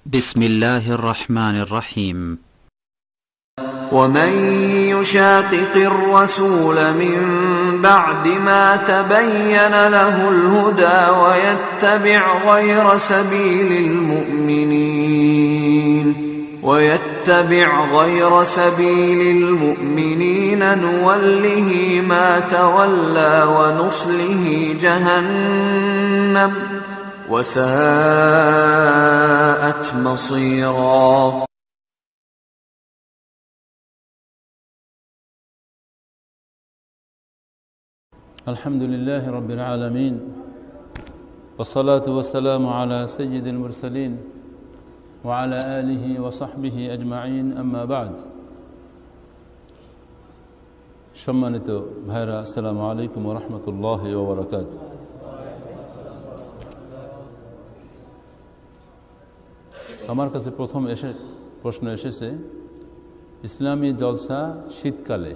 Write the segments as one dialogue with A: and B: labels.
A: بسم الله الرحمن الرحيم.
B: ومن يشاقق الرسول من بعد ما تبين له الهدى ويتبع غير سبيل المؤمنين نوله ما تولى ونصله جهنم وساءت مصيرا.
C: الحمد لله رب العالمين والصلاة والسلام على سيد المرسلين وعلى آله وصحبه أجمعين أما بعد. সম্মানিত ভাইরা, আসসালামু আলাইকুম ওয়া রাহমাতুল্লাহি ওয়া বারাকাতুহু। আমার কাছে প্রথম প্রশ্ন এসেছে, ইসলামী জলসা শীতকালে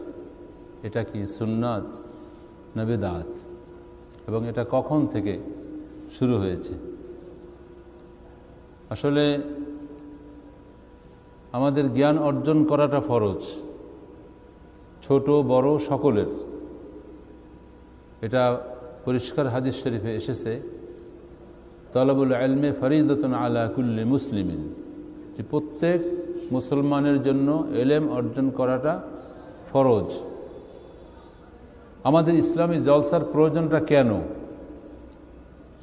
C: এটা কি সুন্নাত না বিদআত, এবং এটা কখন থেকে শুরু হয়েছে? আসলে আমাদের জ্ঞান অর্জন করাটা ফরজ, ছোট বড় সকলের। এটা পরিষ্কার হাদিস শরীফে এসেছে, তলবুল ইলমে ফরিদাতুন আলা কুল্লি মুসলিমিন, যে প্রত্যেক মুসলমানের জন্য ইলম অর্জন করাটা ফরজ। আমাদের ইসলামী জলসার প্রয়োজনটা কেন?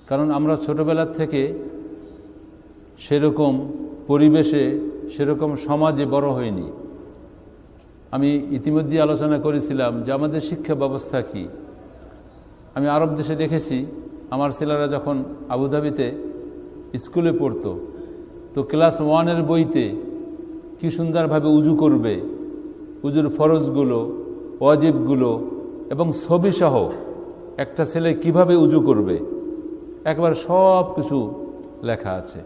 C: কারণ আমরা ছোটবেলার থেকে সেরকম পরিবেশে, সেরকম সমাজে বড় হইনি। আমি ইতিমধ্যে আলোচনা করেছিলাম যে আমাদের শিক্ষা ব্যবস্থা কি। আমি আরব দেশে দেখেছি, আমার ছেলেরা যখন আবুধাবিতে স্কুলে পড়তো, তো ক্লাস 1-এর বইতে কি সুন্দরভাবে উজু করবে, উজুর ফরজগুলো, ওয়াজিবগুলো এবং ছবিসহ একটা ছেলে কিভাবে উজু করবে, একবার সব কিছু লেখা আছে।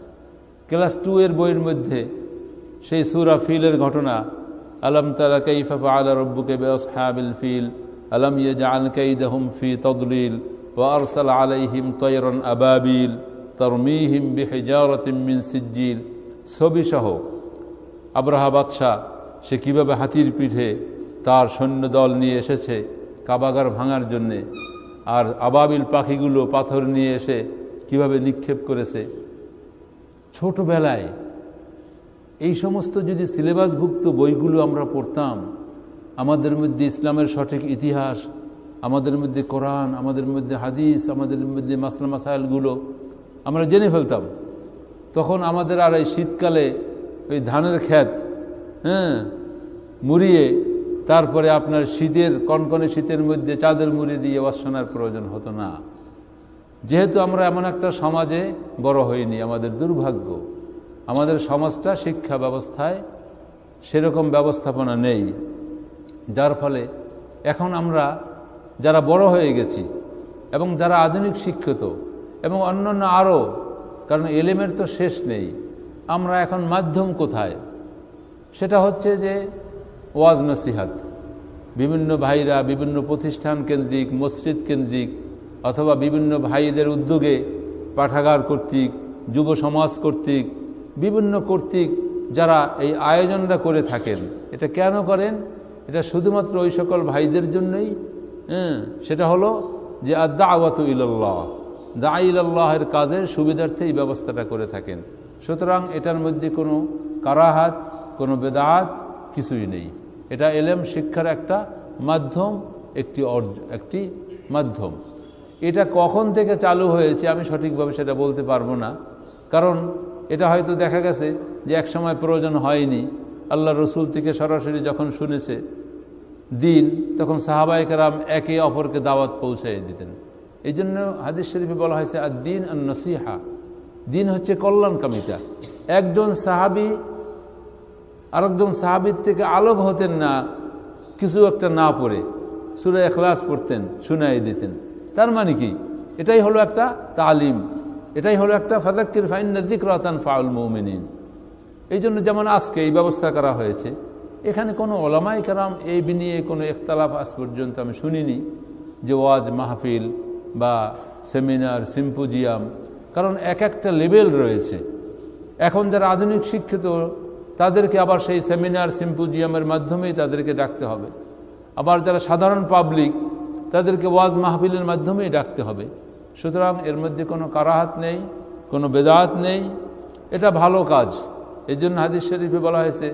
C: ক্লাস 2-এর বইয়ের মধ্যে সেই সূরা ফিলের ঘটনা, আলম তারা কাইফা ফাআলা রাব্বুকা বিআসহাবিল ফিল আলম ইয়াজআল কাইদাহুম ফি তাদলিল ওয়া আরসালা আলাইহিম তায়রান আবাবিল তারমিহিম বিহিজারাতিন মিন সিজ্জিল, ছবিসহ আব্রাহা বাদশাহ সে কিভাবে হাতির পিঠে তার সৈন্যদল নিয়ে এসেছে কাবাগার ভাঙার জন্যে, আর আবাবিল পাখিগুলো পাথর নিয়ে এসে কিভাবে নিক্ষেপ করেছে। ছোটবেলায় এই সমস্ত যদি সিলেবাসভুক্ত বইগুলো আমরা পড়তাম, আমাদের মধ্যে ইসলামের সঠিক ইতিহাস, আমাদের মধ্যে কোরআন, আমাদের মধ্যে হাদিস, আমাদের মধ্যে মাসলা মাসাইলগুলো আমরা জেনে ফেলতাম, তখন আমাদের আর এই শীতকালে ওই ধানের ক্ষেত মুড়িয়ে তারপরে আপনার শীতের কনকনে শীতের মধ্যে চাদর মুড়ি দিয়ে ওয়াশানার প্রয়োজন হতো না। যেহেতু আমরা এমন একটা সমাজে বড় হইনি, আমাদের দুর্ভাগ্য, আমাদের সমাজটা শিক্ষা ব্যবস্থায় সেরকম ব্যবস্থাপনা নেই, যার ফলে এখন আমরা যারা বড় হয়ে গেছি এবং যারা আধুনিক শিক্ষিত এবং অন্যান্য আরও, কারণ এলেমের তো শেষ নেই, আমরা এখন মাধ্যম কোথায়? সেটা হচ্ছে যে ওয়াজ নসিহাত, বিভিন্ন ভাইরা বিভিন্ন প্রতিষ্ঠান কেন্দ্রিক, মসজিদ কেন্দ্রিক, অথবা বিভিন্ন ভাইদের উদ্যোগে পাঠাগার কর্তৃক, যুব সমাজ কর্তৃক, বিভিন্ন কর্তৃক যারা এই আয়োজনটা করে থাকেন। এটা কেন করেন? এটা শুধুমাত্র ওই সকল ভাইদের জন্যই। সেটা হলো যে আদ-দাওয়াতু ইলাল্লাহ, দাঈ ইলাল্লাহের কাজের সুবিধার্থে এই ব্যবস্থাটা করে থাকেন। সুতরাং এটার মধ্যে কোনো কারাহাত, কোনো বেদাত কিছুই নেই। এটা ইলম শিক্ষার একটা মাধ্যম, একটি মাধ্যম। এটা কখন থেকে চালু হয়েছে আমি সঠিকভাবে সেটা বলতে পারবো না, কারণ এটা হয়তো দেখা গেছে যে এক সময় প্রয়োজন হয়নি। আল্লাহ রসুল থেকে সরাসরি যখন শুনেছে দিন, তখন সাহাবায়ে কেরাম একে অপরকে দাওয়াত পৌঁছাই দিতেন। এই জন্য হাদিস শরীফে বলা হয়েছে আদ-দীন আন-নসিহা, দিন হচ্ছে কল্যাণকামিতা। একজন সাহাবী আরেকজন সাহাবীর থেকে আলোক হতেন না কিছু একটা না পড়ে, সূরা ইখলাস পড়তেন, শুনাই দিতেন। তার মানে কি? এটাই হলো একটা তালিম, এটাই হলো একটা ফাযাক্কির ফাইন্না যিকরা তানফাউল মুমিনিন। এই জন্য যেমন আজকে এই ব্যবস্থা করা হয়েছে, এখানে কোনো ওলামায়ে কেরাম এই নিয়ে কোনো ইখতিলাফ আজ পর্যন্ত আমি শুনিনি যে ওয়াজ মাহফিল বা সেমিনার, সিম্পোজিয়াম, কারণ এক একটা লেভেল রয়েছে। এখন যারা আধুনিক শিক্ষিত তাদেরকে আবার সেই সেমিনার সিম্পোজিয়ামের মাধ্যমেই তাদেরকে ডাকতে হবে। আবার যারা সাধারণ পাবলিক তাদেরকে ওয়াজ মাহফিলের মাধ্যমেই ডাকতে হবে। সুতরাং এর মধ্যে কোনো কারাহাত নেই, কোনো বেদাত নেই, এটা ভালো কাজ। এই জন্য হাদিস শরীফে বলা হয়েছে,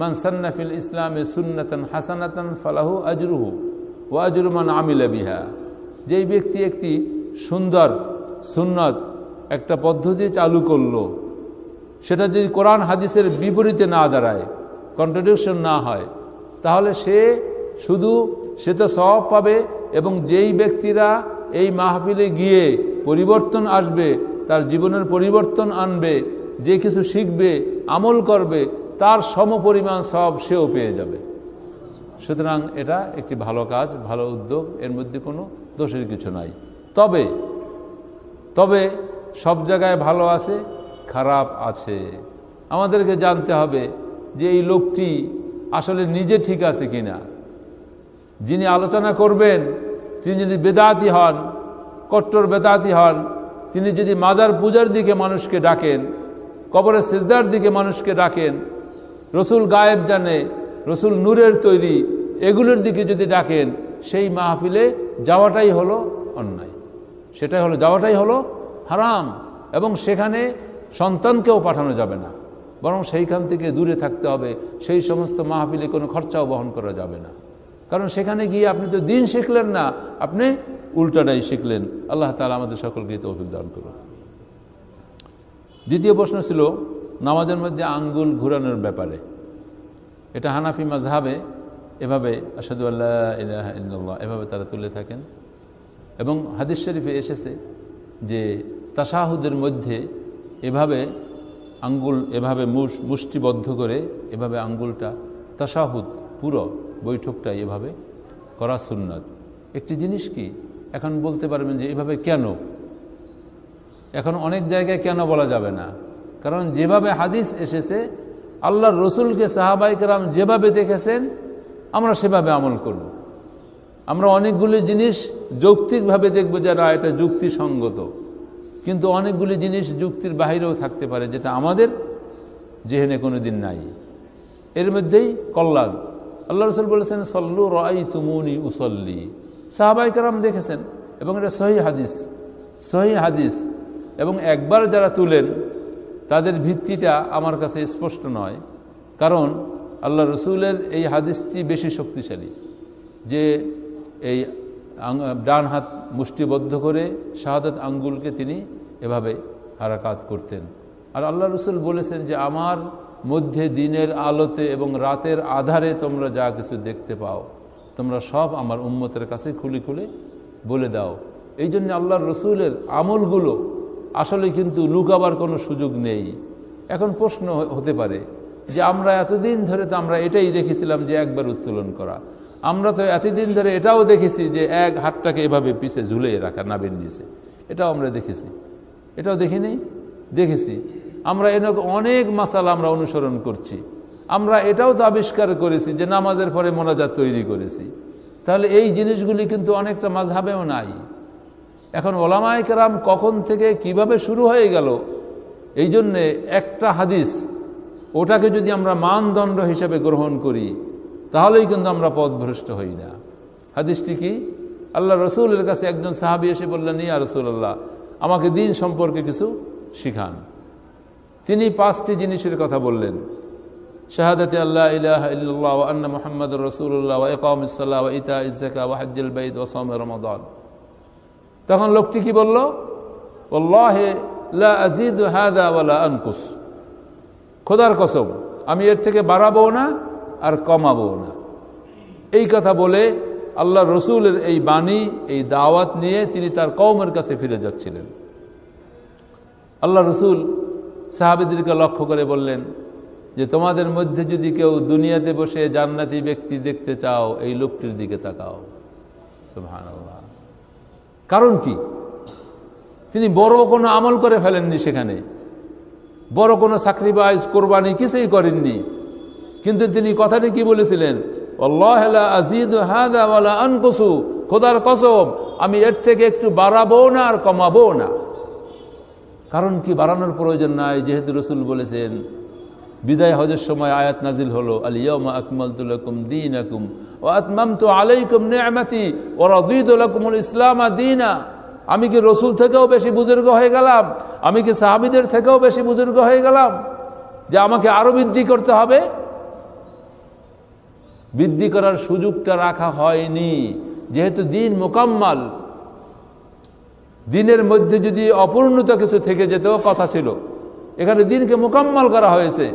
C: মান সান্না ফিল ইসলামে সুন্নাতান হাসানাতান ফালাহু আজরুহু ওয়া আজরু মান আমিলা বিহা। যেই ব্যক্তি একটি সুন্দর সুন্নত একটা পদ্ধতি চালু করলো, সেটা যদি কোরআন হাদিসের বিপরীতে না দাঁড়ায়, কন্ট্রাডিকশন না হয়, তাহলে সে তো সওয়াব পাবে, এবং যেই ব্যক্তিরা এই মাহফিলে গিয়ে পরিবর্তন আসবে, তার জীবনের পরিবর্তন আনবে, যে কিছু শিখবে, আমল করবে, তার সমপরিমাণ সওয়াব সেও পেয়ে যাবে। সুতরাং এটা একটি ভালো কাজ, ভালো উদ্যোগ, এর মধ্যে কোনো দোষের কিছু নাই। তবে সব জায়গায় ভালো আছে, খারাপ আছে। আমাদেরকে জানতে হবে যে এই লোকটি আসলে নিজে ঠিক আছে কিনা। যিনি আলোচনা করবেন তিনি যদি বেদাতি হন, কট্টর বেদাতি হন, তিনি যদি মাজার পূজার দিকে মানুষকে ডাকেন, কবরে সিজদার দিকে মানুষকে ডাকেন, রসুল গায়েব জানে, রসুল নূরের তৈরি, এগুলোর দিকে যদি ডাকেন, সেই মাহফিলে যাওয়াটাই হলো অন্যায়, যাওয়াটাই হলো হারাম। এবং সেখানে সন্তানকেও পাঠানো যাবে না, বরং সেইখান থেকে দূরে থাকতে হবে। সেই সমস্ত মাহফিলে কোনো খরচাও বহন করা যাবে না, কারণ সেখানে গিয়ে আপনি তো দিন শিখলেন না, আপনি উল্টাটাই শিখলেন। আল্লাহ তাআলা আমাদের সকলকে তৌফিক দান করুন। দ্বিতীয় প্রশ্ন ছিল নামাজের মধ্যে আঙ্গুল ঘুরানোর ব্যাপারে। এটা হানাফি মাযহাবে এভাবে আশহাদু আল্লা ইলাহা ইল্লাল্লাহ এভাবে তারা তুলে থাকেন, এবং হাদিস শরীফে এসেছে যে তাশাহুদের মধ্যে এভাবে আঙ্গুল এভাবে মুষ্টিবদ্ধ করে এভাবে আঙ্গুলটা, তাশাহুদ পুরো বৈঠকটাই এভাবে করা সুন্নাত। একটি জিনিস কি, এখন বলতে পারবেন যে এভাবে কেন? এখন অনেক জায়গায় কেন বলা যাবে না, কারণ যেভাবে হাদিস এসেছে, আল্লাহর রসুলকে সাহাবায়ে কেরাম যেভাবে দেখেছেন আমরা সেভাবে আমল করব। আমরা অনেকগুলি জিনিস যৌক্তিকভাবে দেখব যে না এটা যুক্তিসঙ্গত, কিন্তু অনেকগুলি জিনিস যুক্তির বাহিরেও থাকতে পারে যেটা আমাদের যেহেনে কোনো দিন নাই। এর মধ্যেই কল্যাণ। আল্লাহ রসুল বলেছেন সল্লু রাআইতুমুনি উসল্লি, সাহাবায়ে কেরাম দেখেছেন, এবং এটা সহিহ হাদিস। এবং একবার যারা তুলেন তাদের ভিত্তিটা আমার কাছে স্পষ্ট নয়, কারণ আল্লাহ রসুলের এই হাদিসটি বেশি শক্তিশালী, যে এই ডান হাত মুষ্টিবদ্ধ করে শাহাদাত আঙ্গুলকে তিনি এভাবে হারাকাত করতেন। আর আল্লাহ রসুল বলেছেন যে আমার মধ্যে দিনের আলোতে এবং রাতের আধারে তোমরা যা কিছু দেখতে পাও, তোমরা সব আমার উম্মতের কাছে খুলে খুলে বলে দাও। এই জন্য আল্লাহর রসুলের আমলগুলো আসলে কিন্তু লুকাবার কোনো সুযোগ নেই। এখন প্রশ্ন হতে পারে যে আমরা এতদিন ধরে তো আমরা এটাই দেখেছিলাম যে একবার উত্তোলন করা, আমরা তো এতদিন ধরে এটাও দেখেছি যে এক হাতটাকে এভাবে পিছে ঝুলিয়ে রাখা নাভির নিচে, এটাও আমরা দেখেছি। এটাও দেখিনি, দেখেছি। আমরা এরকম অনেক মাসালা আমরা অনুসরণ করছি। আমরা এটাও তো আবিষ্কার করেছি যে নামাজের পরে মোনাজাত তৈরি করেছি। তাহলে এই জিনিসগুলি কিন্তু অনেকটা মাযহাবেও নাই। এখন ওলামায়ে কেরাম কখন থেকে কিভাবে শুরু হয়ে গেল, এই জন্যে একটা হাদিস ওটাকে যদি আমরা মানদণ্ড হিসেবে গ্রহণ করি তাহলেই কিন্তু আমরা পথভ্রষ্ট হই না। হাদিসটি কি? আল্লাহ রসুলের কাছে একজন সাহাবী এসে বললেন, ইয়া রাসূলুল্লাহ, আমাকে দ্বীন সম্পর্কে কিছু শিখান। তিনি 5টি জিনিসের কথা বললেন, শাহাদাতে আল্লাহ ইলাহা ইল্লাল্লাহ ওয়া আন্না মুহাম্মাদুর রাসূলুল্লাহ ওয়া ইকামিস সালাহ ওয়া ইতাইজ যাকাত ওয়া হজ্জুল বাইত ওয়া সাওম রমাদান। তখন লোকটি কি বলল? ওয়াল্লাহি লা আযীদু হাযা ওয়া লা আনকুস, খোদার কসম আমি এর থেকে বাড়াবো না আর কমাবো না। এই কথা বলে আল্লাহ রসুলের এই বাণী, এই দাওয়াত নিয়ে তিনি তার কওমের কাছে ফিরে যাচ্ছিলেন। আল্লাহ রসুল সাহাবীদেরকে লক্ষ্য করে বললেন যে তোমাদের মধ্যে যদি কেউ দুনিয়াতে বসে জান্নাতি ব্যক্তি দেখতে চাও, এই লোকটির দিকে তাকাও। সুবহানাল্লাহ। কারণ কি? তিনি বড় কোনো আমল করে ফেলেননি, সেখানে বড় কোনো স্যাক্রিফাইস কোরবানি কিছুই করেননি, কিন্তু তিনি কথাটি কি বলেছিলেন? আল্লাহু লা আযীদু হাযা ওয়া লা আনকুসু, খোদার কসম আমি এর থেকে একটু বাড়াবো না আর কমাবো না। কারণ কি বাড়ানোর প্রয়োজন নাই, যেহেতু রাসূল বলেছেন। বিদায় হজের সময় আয়াত নাজিল হলো, আল ইয়াউমা আকমালতু লাকুম দীনাকুম ওয়া আতমামতু আলাইকুম নি'মাতি ওয়া রাদিতু লাকুমুল ইসলামা দীনা। আমি কি রাসূল থেকেও বেশি বুজুর্গ হয়ে গেলাম? আমি কি সাহাবীদের থেকেও বেশি বুজুর্গ হয়ে গেলাম যে আমাকে আরো বৃদ্ধি করতে হবে? বৃদ্ধি করার সুযোগটা রাখা হয়নি, যেহেতু দিন মুকাম্মাল। দিনের মধ্যে যদি অপূর্ণতা কিছু থেকে যেত কথা ছিল, এখানে দিনকে মুকাম্মাল করা হয়েছে।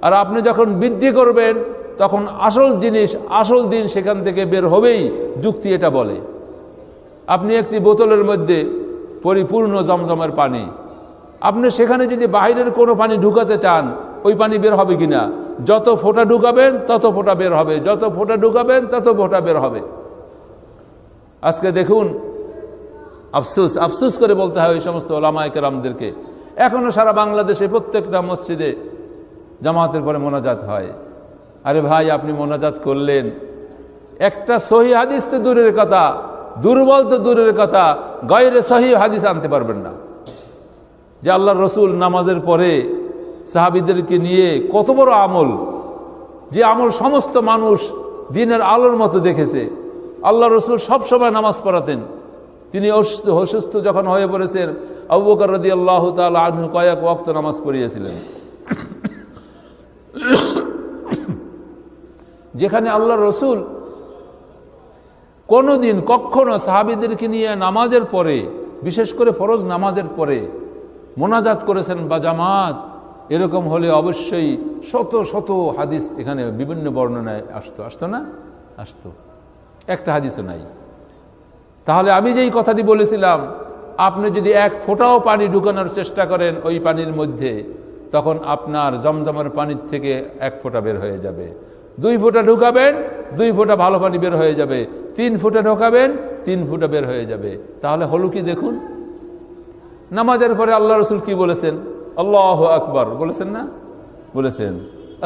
C: আর আপনি যখন বৃদ্ধি করবেন তখন আসল জিনিস, আসল দিন সেখান থেকে বের হবেই, যুক্তি এটা বলে। আপনি একটি বোতলের মধ্যে পরিপূর্ণ জমজমের পানি, আপনি সেখানে যদি বাইরের কোনো পানি ঢুকাতে চান, ওই পানি বের হবে কিনা? যত ফোঁটা ঢুকাবেন তত ফোঁটা বের হবে, যত ফোঁটা ঢুকাবেন তত ফোঁটা বের হবে। আজকে দেখুন, আফসোস করে বলতে হয় ওই সমস্ত ওলামায়ে কেরামদেরকে, এখনো সারা বাংলাদেশে প্রত্যেকটা মসজিদে জামাতের পরে মোনাজাত হয়। আরে ভাই, আপনি মোনাজাত করলেন, একটা সহি হাদিস তো দূরের কথা, দুর্বল তো দূরের কথা, গায়রে সহি হাদিস আনতে পারবেন না যে আল্লাহর রসুল নামাজের পরে সাহাবীদেরকে নিয়ে কত বড় আমল, যে আমল সমস্ত মানুষ দিনের আলোর মতো দেখেছে। আল্লাহ রসুল সবসময় নামাজ পড়াতেন। তিনি অসুস্থ যখন হয়ে পড়েছেন, আবু বকর রাদিয়াল্লাহু তাআলা আনহু কয়েক ওয়াক্ত নামাজ পড়িয়েছিলেন। যেখানে আল্লাহ রসুল কোনোদিন কখনো সাহাবীদেরকে নিয়ে নামাজের পরে, বিশেষ করে ফরজ নামাজের পরে মোনাজাত করেছেন বা জামাত, এরকম হলে অবশ্যই শত শত হাদিস এখানে বিভিন্ন বর্ণনায় আসতো না? আসতো, একটা হাদিসও নাই। তাহলে আমি যেই কথাটি বলেছিলাম, আপনি যদি এক ফোঁটাও পানি ঢুকানোর চেষ্টা করেন ওই পানির মধ্যে, তখন আপনার জমজমের পানির থেকে এক ফোঁটা বের হয়ে যাবে। 2 ফোঁটা ঢুকাবেন, 2 ফোঁটা ভালো পানি বের হয়ে যাবে। 3 ফোঁটা ঢোকাবেন, 3 ফোঁটা বের হয়ে যাবে। তাহলে হলো কি দেখুন, নামাজের পরে আল্লাহ রসুল কি বলেছেন? আল্লাহু আকবার বলেছেন না? বলেছেন।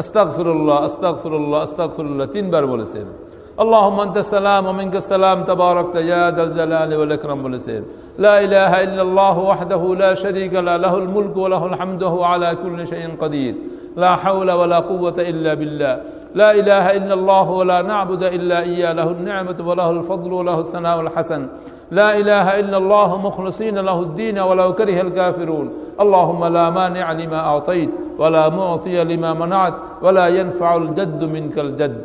C: আস্তাগফিরুল্লাহ আস্তাগফিরুল্লাহ আস্তাগফিরুল্লাহ 3 বার বলেছেন। আল্লাহুম্মা আনতাস সালাম ওয়া মিনকাস সালাম তাবারাকতা ইয়া যাল জালালি ওয়াল ইকরাম বলেছেন। লা ইলাহা ইল্লাল্লাহু ওয়াহদাহু লা শারীকা লাহু লাহুল মুলকু ওয়া লাহুল হামদু ওয়া হুয়া আলা কুল্লি শাইইন কাদির। লা হাওলা ওয়া লা কুওয়াতা ইল্লা বিল্লাহ। لا إله إلا الله ولا نعبد إلا إياه له النعمة وله الفضل وله الثناء الحسن. لا إله إلا الله مخلصين له الدين ولو كره الكافرون. اللهم لا مانع لما أعطيت ولا معطي لما منعت ولا ينفع الجد منك الجد.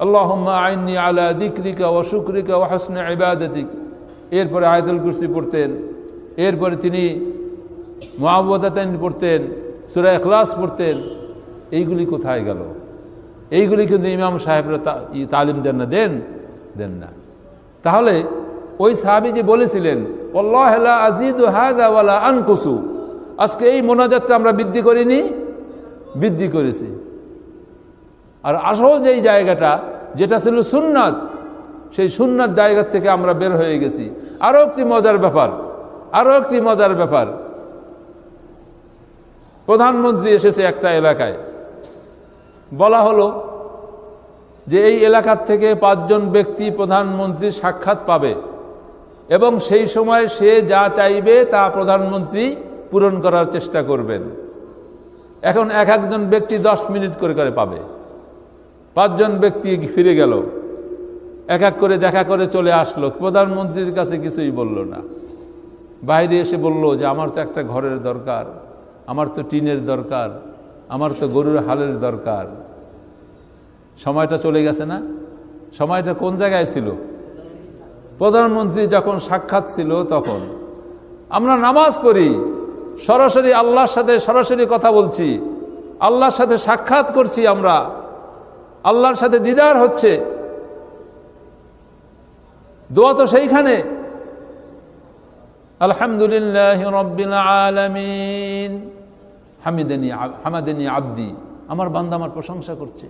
C: اللهم أعني على ذكرك وشكرك وحسن عبادتك. এরপরে আয়াতুল কুরসি পড়তেন, এরপরে তিনি মুআওয়াযাতাইন পড়তেন, সূরা ইখলাস পড়তেন। এইগুলি কোথায় গেল? এইগুলি কিন্তু ইমাম সাহেবরা তালিম দেন না। তাহলে ওই সাহাবী যে বলেছিলেন, ওয়াল্লাহি লা আযীদু হাযা ওয়া লা আনকুসু, আজকে এই মোনাজাতটা আমরা বৃদ্ধি করিনি, বৃদ্ধি করেছি। আর আসল যেই জায়গাটা, যেটা ছিল সুন্নাত, সেই সুন্নাত জায়গা থেকে আমরা বের হয়ে গেছি। আরো একটি মজার ব্যাপার, প্রধানমন্ত্রী এসেছে একটা এলাকায়, বলা হলো যে এই এলাকার থেকে 5 জন ব্যক্তি প্রধানমন্ত্রীর সাক্ষাৎ পাবে এবং সেই সময় সে যা চাইবে তা প্রধানমন্ত্রী পূরণ করার চেষ্টা করবেন। এখন একজন ব্যক্তি 10 মিনিট করে পাবে। 5 জন ব্যক্তি ফিরে গেল, এক এক করে দেখা করে চলে আসলো, প্রধানমন্ত্রীর কাছে কিছুই বলল না। বাইরে এসে বলল যে আমার তো একটা ঘরের দরকার, আমার তো টিনের দরকার, আমার তো গরুর হালের দরকার। সময়টা চলে গেছে না? সময়টা কোন জায়গায় ছিল? প্রধানমন্ত্রী যখন সাক্ষাৎ ছিল তখন। আমরা নামাজ পড়ি, সরাসরি আল্লাহর সাথে সরাসরি কথা বলছি, আল্লাহর সাথে সাক্ষাৎ করছি, আমরা আল্লাহর সাথে দিদার হচ্ছে। দোয়া তো সেইখানে, আলহামদুলিল্লাহি রাব্বিল আলামিন হামাদানি আব্দি, আমার বান্দা আমার প্রশংসা করছে।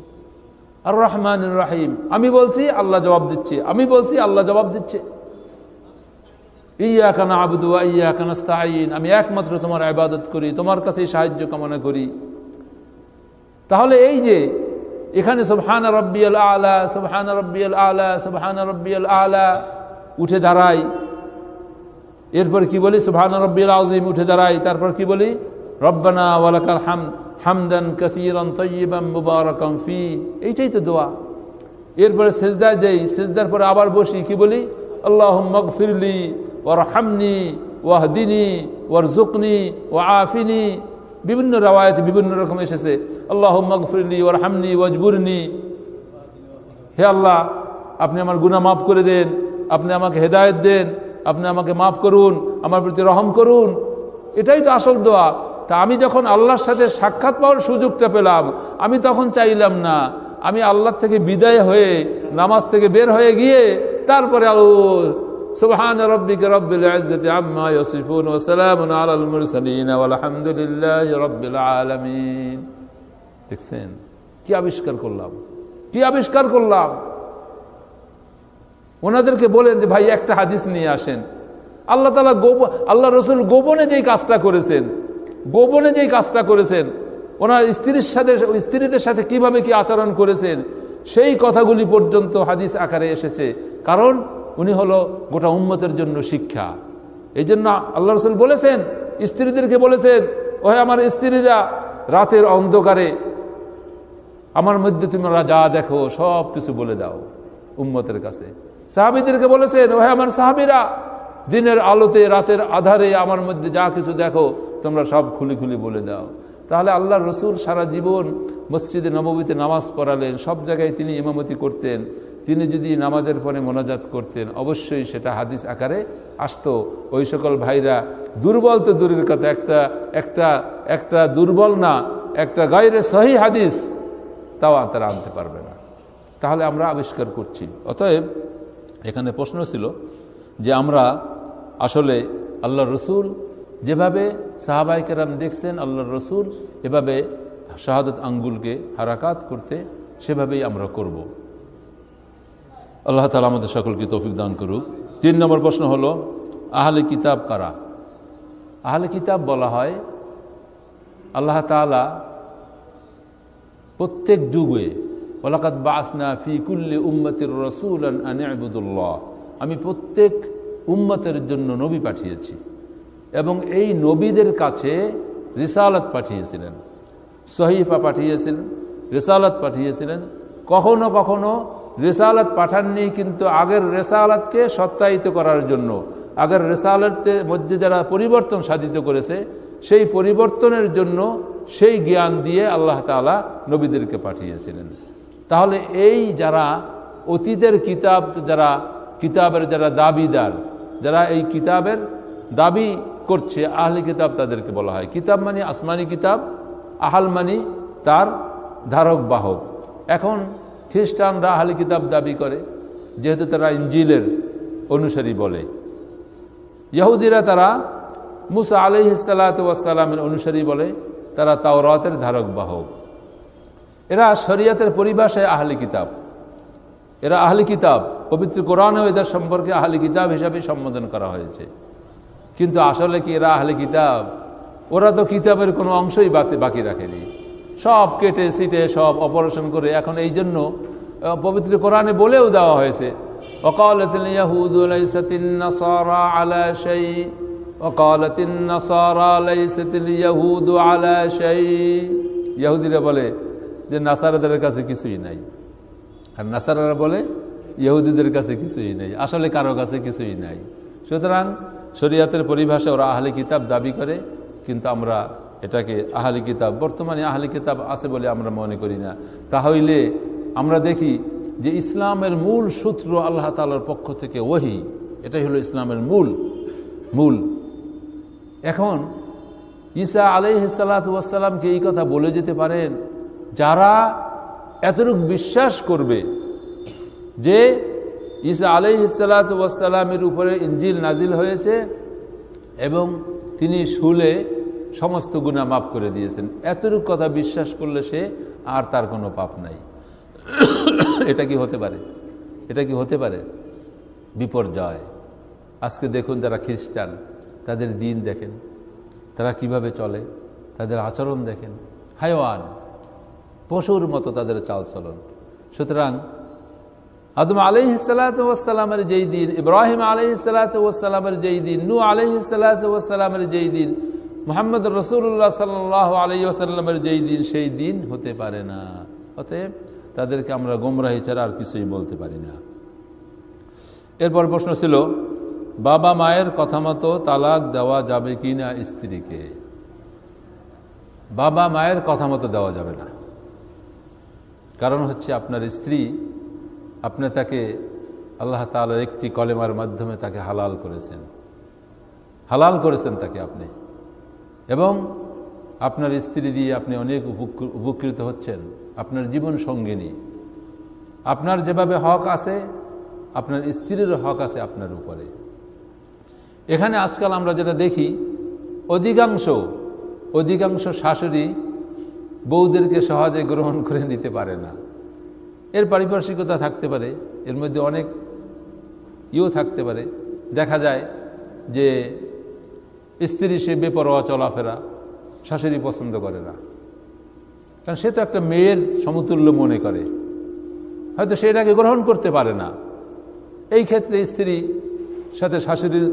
C: আর রহমানুর রহিম, আমি বলছি আল্লাহ জবাব দিচ্ছে, আমি বলছি আল্লাহ জবাব দিচ্ছে। ইয়াকা না'বুদু ওয়া ইয়াকা নাস্তাঈন, আমি একমাত্র তোমার ইবাদত করি, তোমার কাছেই সাহায্য কামনা করি। তাহলে এই যে এখানে সুবহানা রাব্বিয়াল আলা, সুবহানা রাব্বিয়াল আলা, সুবহানা রাব্বিয়াল আলা উঠে দাঁড়াই, এরপর কি বলি? সুবহান রাব্বিল আযীম, উঠে দাঁড়াই। তারপর কি বলি? রব্বানা ওয়া লাকাল হামদ হামদান কাসীরান তাইয়িবান মুবারাকান ফি। এইটাই তো দোয়া। এরপরে সিজদায় দেই, সিজদার পরে আবার বসি, কি বলি? আল্লাহুম্মা গফিরলি ওয়ারহামনি ওয়াহদিনি ওয়ারযুকনি ওয়াআফিনি। বিভিন্ন রাওয়ায়াতে বিভিন্ন রকম এসেছে, আল্লাহুম্মা গফিরলি ওয়ারহামনি ওয়াজবুরনি। হে আল্লাহ, আপনি আমার গুনাহ মাফ করে দেন, আপনি আমাকে হেদায়েত দেন, আপনি আমাকে মাফ করুন, আমার প্রতি রহম করুন। এটাই তো আসল দোয়া। তা আমি যখন আল্লাহর সাথে সাক্ষাৎ পাওয়ার সুযোগটা পেলাম, আমি তখন চাইলাম না আমি আল্লাহর থেকে বিদায় হয়ে নামাজ থেকে বের হয়ে গিয়ে তারপরে সুবহান রাব্বিকা রাব্বিল ইজ্জাতি আম্মা ইয়াসিফুন ওয়া সালামুন আলাল মুরসালিন ওয়ালহামদুলিল্লাহি রাব্বিল আলামিন। দেখছেন কি আবিষ্কার করলাম, কি আবিষ্কার করলাম। ওনাদেরকে বলেন যে ভাই একটা হাদিস নিয়ে আসেন। আল্লাহ তাআলা আল্লাহ রসুল গোপনে যেই কাজটা করেছেন, গোপনে যেই কাজটা করেছেন, ওনার স্ত্রীদের সাথে কিভাবে কি আচরণ করেছেন, সেই কথাগুলি পর্যন্ত হাদিস আকারে এসেছে। কারণ উনি হলো গোটা উম্মতের জন্য শিক্ষা। এই জন্য আল্লাহ রসুল বলেছেন, স্ত্রীদেরকে বলেছেন, ওহে আমার স্ত্রীরা, রাতের অন্ধকারে আমার মধ্যে তোমরা যা দেখো সব কিছু বলে দাও উম্মতের কাছে। সাহাবীদেরকে বলেছেন, ওহে আমার সাহাবীরা, দিনের আলোতে রাতের আধারে আমার মধ্যে যা কিছু দেখো তোমরা সব খুলি খুলি বলে দাও। তাহলে আল্লাহ রসুল সারা জীবন মসজিদে নববীতে নামাজ পড়ালেন, সব জায়গায় তিনি ইমামতি করতেন। তিনি যদি নামাজের পরে মোনাজাত করতেন, অবশ্যই সেটা হাদিস আকারে আসতো। ওই সকল ভাইরা দুর্বল তো দূরের কথা, একটা দুর্বল না, একটা গায়রে সহি হাদিস তাও তারা আনতে পারবে না। তাহলে আমরা আবিষ্কার করছি। অতএব এখানে প্রশ্ন ছিল যে আমরা আসলে আল্লাহ রসুল যেভাবে সাহাবায়ে কেরাম দেখছেন আল্লাহর রসুল এভাবে শাহাদাত আঙ্গুলকে হারাকাত করতে, সেভাবেই আমরা করব। আল্লাহ তাআলা আমাদের সকলকে তৌফিক দান করুক। 3 নম্বর প্রশ্ন হলো, আহলে কিতাব কারা? আহলে কিতাব বলা হয় আল্লাহ তাআলা প্রত্যেক যুগে, ওয়ালাকাদ বাআসনা ফি কুল্লি উম্মাতির রাসূলান আন ইবুদুল্লাহ, আমি প্রত্যেক উম্মতের জন্য নবী পাঠিয়েছি এবং এই নবীদের কাছে রিসালাত পাঠিয়েছিলেন, সহিফা পাঠিয়েছিলেন, রিসালাত পাঠিয়েছিলেন। কখনো কখনো রিসালাত পাঠাননি, কিন্তু আগের রিসালাতকে সত্যায়িত করার জন্য, আগের রিসালাতের মধ্যে যারা পরিবর্তন সাধিত করেছে সেই পরিবর্তনের জন্য সেই জ্ঞান দিয়ে আল্লাহ তাআলা নবীদেরকে পাঠিয়েছিলেন। তাহলে এই যারা অতীতের কিতাব, যারা কিতাবের যারা দাবিদার, যারা এই কিতাবের দাবি করছে, আহলে কিতাব তাদেরকে বলা হয়। কিতাব মানে আসমানি কিতাব, আহাল মানে তার ধারক বাহক। এখন খ্রিস্টানরা আহলে কিতাব দাবি করে, যেহেতু তারা ইনজিলের অনুসারী বলে। ইহুদিরা তারা মুসা আলাইহিস সালাতু ওয়াস সালামের অনুসারী বলে, তারা তাওরাতের ধারক বাহক। এরা শরীয়তের পরিভাষায় আহলে কিতাব, এরা আহলে কিতাব। পবিত্র কোরআনেও এদের সম্পর্কে আহলে কিতাব হিসাবে সম্বোধন করা হয়েছে। কিন্তু আসলে কি এরা আহলে কিতাব? ওরা তো কিতাবের কোনো অংশই বাকি রাখেনি, সব কেটে সিটে সব অপারেশন করে। এখন এই জন্য পবিত্র কোরআনে বলেও দেওয়া হয়েছে, ওয়াকালাতিল ইয়াহুদু লাইসাতিন নাসারা আলা শাই ওয়াকালাতিন নাসারা লাইসাতিল ইয়াহুদু আলা শাই। ইহুদিরা বলে যে নাসারাদের কাছে কিছুই নাই, আর নাসারারা বলে ইহুদিদের কাছে কিছুই নেই। আসলে কারো কাছে কিছুই নাই। সুতরাং শরীয়তের পরিভাষায় ওরা আহলে কিতাব দাবি করে, কিন্তু আমরা এটাকে আহলে কিতাব, বর্তমানে আহলে কিতাব আছে বলে আমরা মনে করি না। তাহলে আমরা দেখি যে ইসলামের মূল সূত্র আল্লাহ তাআলার পক্ষ থেকে ওহী, এটাই হলো ইসলামের মূল। এখন ঈসা আলাইহিস সালাতু ওয়াস সালামকে এই কথা বলে যেতে পারেন, যারা এতটুকু বিশ্বাস করবে যে ঈসা আলাইহিস সালাতু ওয়াস সালামের উপরে ইনজিল নাজিল হয়েছে এবং তিনি শুলে সমস্ত গুনাহ মাফ করে দিয়েছেন, এতটুকু কথা বিশ্বাস করলে সে আর তার কোনো পাপ নাই। এটা কি হতে পারে? এটা কি হতে পারে? বিপর্যয়। আজকে দেখুন যারা খ্রিস্টান, তাদের দিন দেখেন, তারা কিভাবে চলে, তাদের আচরণ দেখেন, হায়ওয়ান, পশুর মতো তাদের চালচলন। সুতরাং আদম আলাইহিসসালামের যেই দিন, ইব্রাহিম আলাইহিসসালামের যেই দিন, নূহ আলাইহিসসালামের যেই দিন, মুহাম্মদ রাসূলুল্লাহ সাল্লাল্লাহু আলাইহি ওয়াসাল্লামের যেই দিন, সেই দিন হতে পারে না। অতএব তাদেরকে আমরা গোমরাহি ছাড়া আর কিছুই বলতে পারি না। এরপর প্রশ্ন ছিল, বাবা মায়ের কথা মতো তালাক দেওয়া যাবে কি না স্ত্রীকে? বাবা মায়ের কথা মতো দেওয়া যাবে না। কারণ হচ্ছে আপনার স্ত্রী, আপনি তাকে আল্লাহ তাআলার একটি কলেমার মাধ্যমে তাকে হালাল করেছেন তাকে আপনি, এবং আপনার স্ত্রী দিয়ে আপনি অনেক উপকৃত হচ্ছেন, আপনার জীবন সঙ্গিনী। আপনার যেভাবে হক আছে, আপনার স্ত্রীরও হক আছে আপনার উপরে। এখানে আজকাল আমরা যেটা দেখি, অধিকাংশ শাশুড়ি বউদেরকে সহজে গ্রহণ করে নিতে পারে না। এর পারিপার্শ্বিকতা থাকতে পারে, এর মধ্যে অনেক থাকতে পারে। দেখা যায় যে স্ত্রী সে বেপরোয়া চলাফেরা শাশুড়ি পছন্দ করে না, কারণ সে তো একটা মেয়ের সমতুল্য মনে করে, হয়তো সেটাকে গ্রহণ করতে পারে না। এই ক্ষেত্রে স্ত্রীর সাথে শাশুড়ির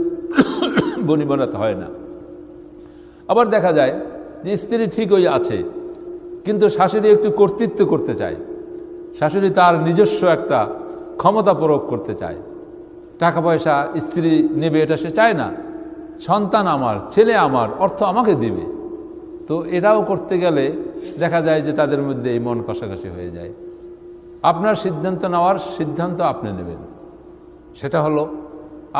C: বনিবনাতে হয় না। আবার দেখা যায় যে স্ত্রী ঠিকই আছে, কিন্তু শাশুড়ি একটু কর্তৃত্ব করতে চায়, শাশুড়ি তার নিজস্ব একটা ক্ষমতা প্রয়োগ করতে চায়। টাকা পয়সা স্ত্রী নেবে এটা সে চায় না, সন্তান আমার, ছেলে আমার, অর্থ আমাকে দিবে। তো এটাও করতে গেলে দেখা যায় যে তাদের মধ্যে এই মন কষাকষি হয়ে যায়। আপনার সিদ্ধান্ত আপনি নেবেন। সেটা হলো,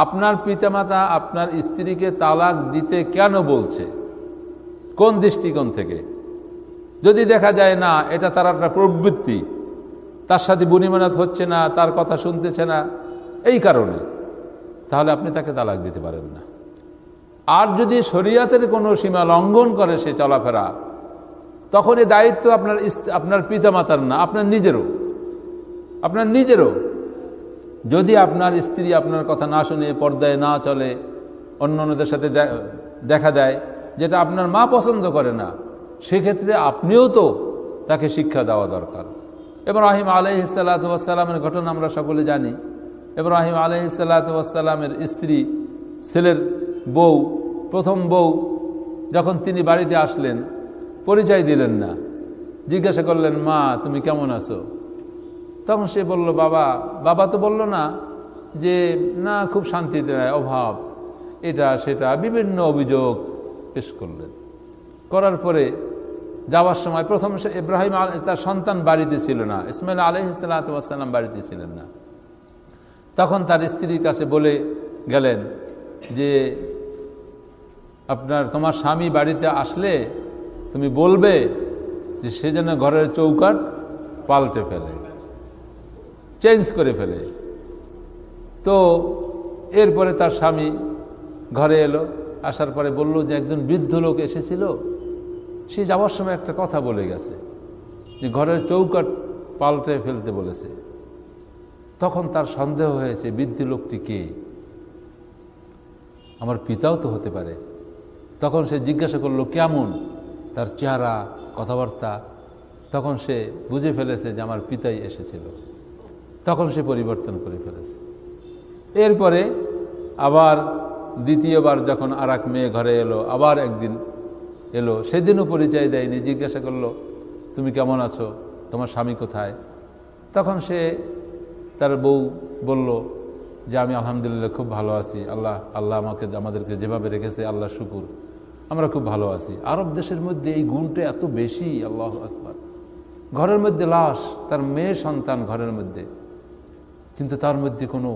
C: আপনার পিতামাতা আপনার স্ত্রীকে তালাক দিতে কেন বলছে, কোন দৃষ্টিকোণ থেকে? যদি দেখা যায় না এটা তার একটা প্রবৃত্তি, তার সাথে বুনিমানাত হচ্ছে না, তার কথা শুনতেছে না, এই কারণে, তাহলে আপনি তাকে তালাক দিতে পারেন না। আর যদি শরীয়তের কোনো সীমা লঙ্ঘন করে সে চলাফেরা, তখন এই দায়িত্ব আপনার পিতামাতার না, আপনার নিজেরও। যদি আপনার স্ত্রী আপনার কথা না শুনে, পর্দায় না চলে, অন্যদের সাথে দেখা দেয়, যেটা আপনার মা পছন্দ করে না, সেক্ষেত্রে আপনিও তো তাকে শিক্ষা দেওয়া দরকার। ইব্রাহিম আলাইহিসসালামের ঘটনা আমরা সকলে জানি। ইব্রাহিম আলাইহিসসালামের স্ত্রী, ছেলের বউ, প্রথম বউ, যখন তিনি বাড়িতে আসলেন, পরিচয় দিলেন না, জিজ্ঞাসা করলেন, মা তুমি কেমন আছো? তখন সে বলল, বাবা তো বলল না যে না খুব শান্তিতে, অভাব, এটা সেটা বিভিন্ন অভিযোগ পেশ করলেন। করার পরে যাওয়ার সময় প্রথম ইব্রাহিম তার সন্তান বাড়িতে ছিল না, ইসমাইল আলাইহিসসালাম বাড়িতে ছিলেন না। তখন তার স্ত্রীর কাছে বলে গেলেন যে তোমার স্বামী বাড়িতে আসলে তুমি বলবে যে সে যেন ঘরের চৌকাঠ পাল্টে ফেলে, চেঞ্জ করে ফেলে। তো এরপরে তার স্বামী ঘরে এলো, আসার পরে বলল যে একজন বৃদ্ধ লোক এসেছিল, সে যাওয়ার সময় একটা কথা বলে গেছে যে ঘরের চৌকাঠ পাল্টে ফেলতে বলেছে। তখন তার সন্দেহ হয়েছে, বৃদ্ধ লোকটি কে? আমার পিতাও তো হতে পারে। তখন সে জিজ্ঞাসা করলো কেমন, তার চেহারা, কথাবার্তা। তখন সে বুঝে ফেলেছে যে আমার পিতাই এসেছিল। তখন সে পরিবর্তন করে ফেলেছে। এরপরে আবার দ্বিতীয়বার যখন আর এক মেয়ে ঘরে এলো, আবার একদিন এলো, সেদিনও পরিচয় দেয়নি, জিজ্ঞাসা করলো তুমি কেমন আছো, তোমার স্বামী কোথায়? তখন সে তার বউ বলল যে আমি আলহামদুলিল্লাহ খুব ভালো আছি, আল্লাহ আমাদেরকে যেভাবে রেখেছে আল্লাহ শুকুর, আমরা খুব ভালো আছি। আরব দেশের মধ্যে এই গুণটা এত বেশি, আল্লাহু আকবার। ঘরের মধ্যে লাশ, তার মেয়ে সন্তান ঘরের মধ্যে, কিন্তু তার মধ্যে কোনো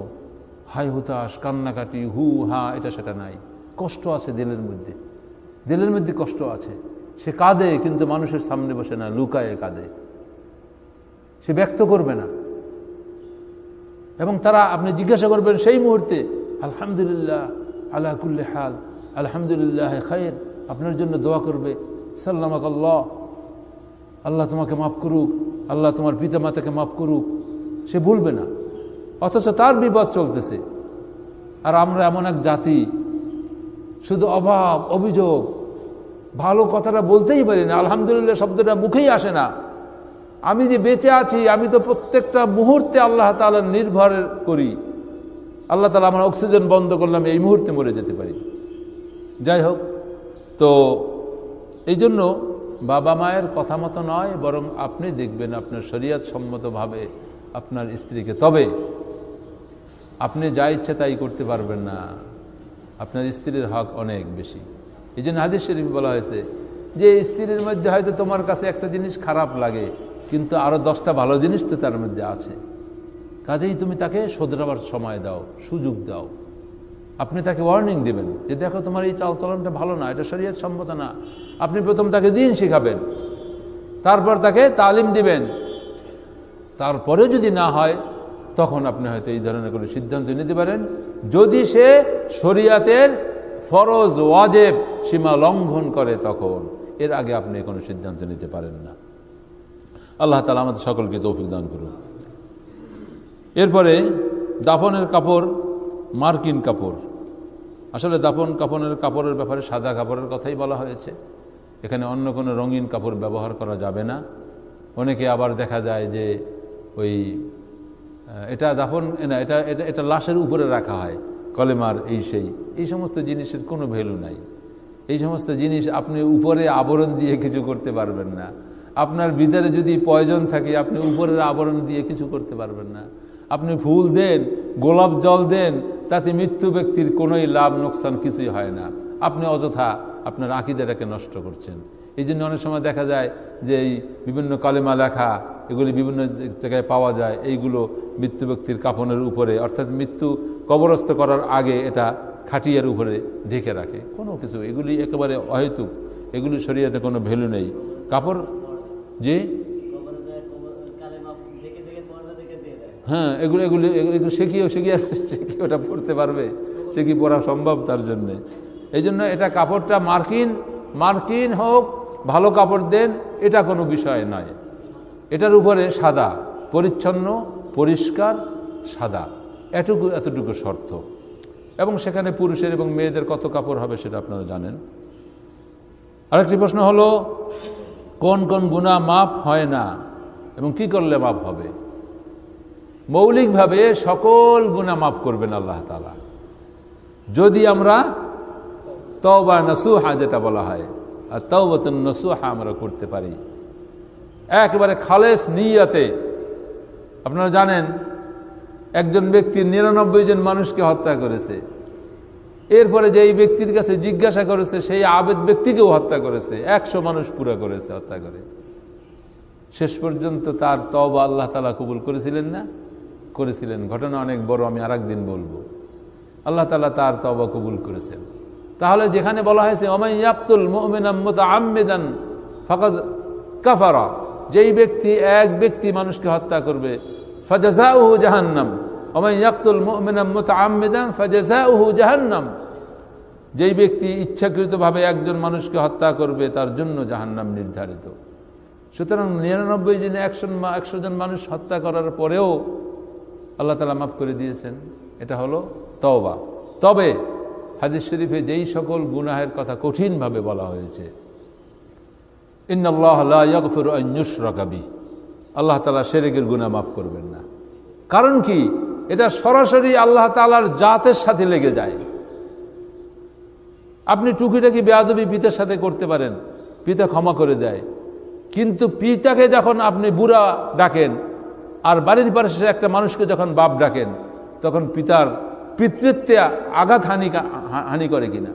C: হাই হুতাশ, কান্নাকাটি, হু হা, এটা সেটা নাই। কষ্ট আছে দিলের মধ্যে কষ্ট আছে। সে কাঁদে, কিন্তু মানুষের সামনে বসে না, লুকায়ে কাঁদে, সে ব্যক্ত করবে না। এবং তারা, আপনি জিজ্ঞাসা করবেন সেই মুহূর্তে, আলহামদুলিল্লাহ আলা কুল্লি হাল, আলহামদুলিল্লাহ খায়ের, আপনার জন্য দোয়া করবে, সাল্লামাক আল্লাহ, আল্লাহ তোমাকে মাফ করুক, আল্লাহ তোমার পিতা মাতাকে মাফ করুক, সে ভুলবে না। অথচ তার বিপদ চলতেছে। আর আমরা এমন এক জাতি, শুধু অভাব, অভিযোগ, ভালো কথাটা বলতেই পারি না, আলহামদুলিল্লাহ শব্দটা মুখেই আসে না। আমি যে বেঁচে আছি, আমি তো প্রত্যেকটা মুহূর্তে আল্লাহ তাআলা নির্ভর করি। আল্লাহ তাআলা আমার অক্সিজেন বন্ধ করলাম, এই মুহূর্তে মরে যেতে পারি। যাই হোক, তো এই জন্য বাবা মায়ের কথা মতো নয়, বরং আপনি দেখবেন আপনার শরীয়ত সম্মতভাবে আপনার স্ত্রীকে। তবে আপনি যা ইচ্ছে তাই করতে পারবেন না, আপনার স্ত্রীর হক অনেক বেশি। এই জন্য হাদিস শরীফে বলা হয়েছে যে স্ত্রীর মধ্যে হয়তো তোমার কাছে একটা জিনিস খারাপ লাগে, কিন্তু আরো 10টা ভালো জিনিস তো তার মধ্যে আছে। কাজেই তুমি তাকে শোধরাবার সময় দাও, সুযোগ দাও। আপনি তাকে ওয়ার্নিং দিবেন যে দেখো তোমার এই চালচলনটা ভালো না, এটা শরীয়ত সম্মত না। আপনি প্রথম তাকে দিন শিখাবেন, তারপর তাকে তালিম দিবেন। তারপরে যদি না হয় তখন আপনি হয়তো এই ধরনের কোনো সিদ্ধান্ত নিতে পারেন, যদি সে শরীয়তের ফরজ ওয়াজিব সীমা লঙ্ঘন করে তখন। এর আগে আপনি কোনো সিদ্ধান্ত নিতে পারেন না। আল্লাহ তাআলা আমাদের সকলকে তৌফিক দান করুন। এরপরে দাফনের কাপড়, মার্কিন কাপড়। আসলে দাফন কাফনের কাপড়ের ব্যাপারে সাদা কাপড়ের কথাই বলা হয়েছে, এখানে অন্য কোনো রঙিন কাপড় ব্যবহার করা যাবে না। অনেকে আবার দেখা যায় যে ওই এটা দাফন না, এটা এটা এটা লাশের উপরে রাখা হয়, কলেমার এই সমস্ত জিনিসের কোনো ভ্যালু নাই। এই সমস্ত জিনিস আপনি উপরে আবরণ দিয়ে কিছু করতে পারবেন না। আপনার ভিতরে যদি প্রয়োজন থাকে আপনি উপরের আবরণ দিয়ে কিছু করতে পারবেন না। আপনি ফুল দেন, গোলাপ জল দেন, তাতে মৃত্যু ব্যক্তির কোনোই লাভ নোকসান কিছুই হয় না। আপনি অযথা আপনার আকীদাটাকে নষ্ট করছেন। এই জন্য অনেক সময় দেখা যায় যে এই বিভিন্ন কালেমা লেখা এগুলি বিভিন্ন জায়গায় পাওয়া যায়, এইগুলো মৃত্যু ব্যক্তির কাফনের উপরে, অর্থাৎ মৃত্যু কবরস্থ করার আগে এটা খাটিয়ার উপরে ঢেকে রাখে। কোনো কিছু এগুলি একেবারে অহেতুক, এগুলি শরীয়তে কোনো ভ্যালু নেই। কাপড় যে হ্যাঁ, এগুলো এগুলি এগুলো সে কি ওটা পড়তে পারবে? সে কি পড়া সম্ভব তার জন্যে? এই জন্য এটা কাপড়টা মার্কিন হোক, ভালো কাপড় দেন, এটা কোনো বিষয় নয়। এটার উপরে সাদা, পরিচ্ছন্ন, পরিষ্কার সাদা, এতটুকু শর্ত। এবং সেখানে পুরুষের এবং মেয়েদের কত কাপড় হবে সেটা আপনারা জানেন। আরেকটি প্রশ্ন হলো, কোন কোন গুনাহ মাফ হয় না এবং কি করলে মাফ হবে? মৌলিকভাবে সকল গুনাহ মাফ করবেন আল্লাহ তাআলা, যদি আমরা তওবা নসুহা যেটা বলা হয়, আর তাওবাতুন নসুহা আমরা করতে পারি একেবারে খালেস নিয়তে। আপনারা জানেন একজন ব্যক্তি 99 জন মানুষকে হত্যা করেছে, এরপরে যেই ব্যক্তির কাছে জিজ্ঞাসা করেছে সেই আবেদ ব্যক্তিকেও হত্যা করেছে, 100 মানুষ পুরো করেছে হত্যা করে। শেষ পর্যন্ত তার তওবা আল্লাহ তাআলা কবুল করেছিলেন না? করেছিলেন। ঘটনা অনেক বড়, আমি আরেকদিন বলবো। আল্লাহ তাআলা তার তওবা কবুল করেছেন। তাহলে যেখানে বলা হয়েছে ওমান ইয়াকতুল মুমিনান মুতাআম্মিদান ফাকাদ কাফারা, যেই ব্যক্তি এক ব্যক্তি মানুষকে হত্যা করবে, ফাজাযাউহু জাহান্নাম, ওমান ইয়াকতুল মুমিনান মুতাআম্মিদান ফাজাযাউহু জাহান্নাম, যেই ব্যক্তি ইচ্ছাকৃতভাবে একজন মানুষকে হত্যা করবে তার জন্য জাহান্নাম নির্ধারিত। সুতরাং 99 জনে 100 জন মানুষ হত্যা করার পরেও আল্লাহ তাআলা মাফ করে দিয়েছেন। এটা হলো তওবা। তবে হাদিস শরীফে যেই সকল গুনাহের কথা কঠিনভাবে বলা হয়েছে, ইন্নাল্লাহ লা ইয়াগফিরু আন ইউশরাকা বিহি, আল্লাহ তাআলা শিরকের গুনাহ মাফ করবেন না। কারণ কি? এটা সরাসরি আল্লাহ তাআলার জাতের সাথে লেগে যায়। আপনি টুকিটাকি বেয়াদবি পিতার সাথে করতে পারেন, পিতা ক্ষমা করে দেয়, কিন্তু পিতাকে যখন আপনি বুড়া ডাকেন আর বাড়ির পাশে একটা মানুষকে যখন বাপ ডাকেন, তখন পিতার পিতৃত্বে আঘাত হানি করে কিনা?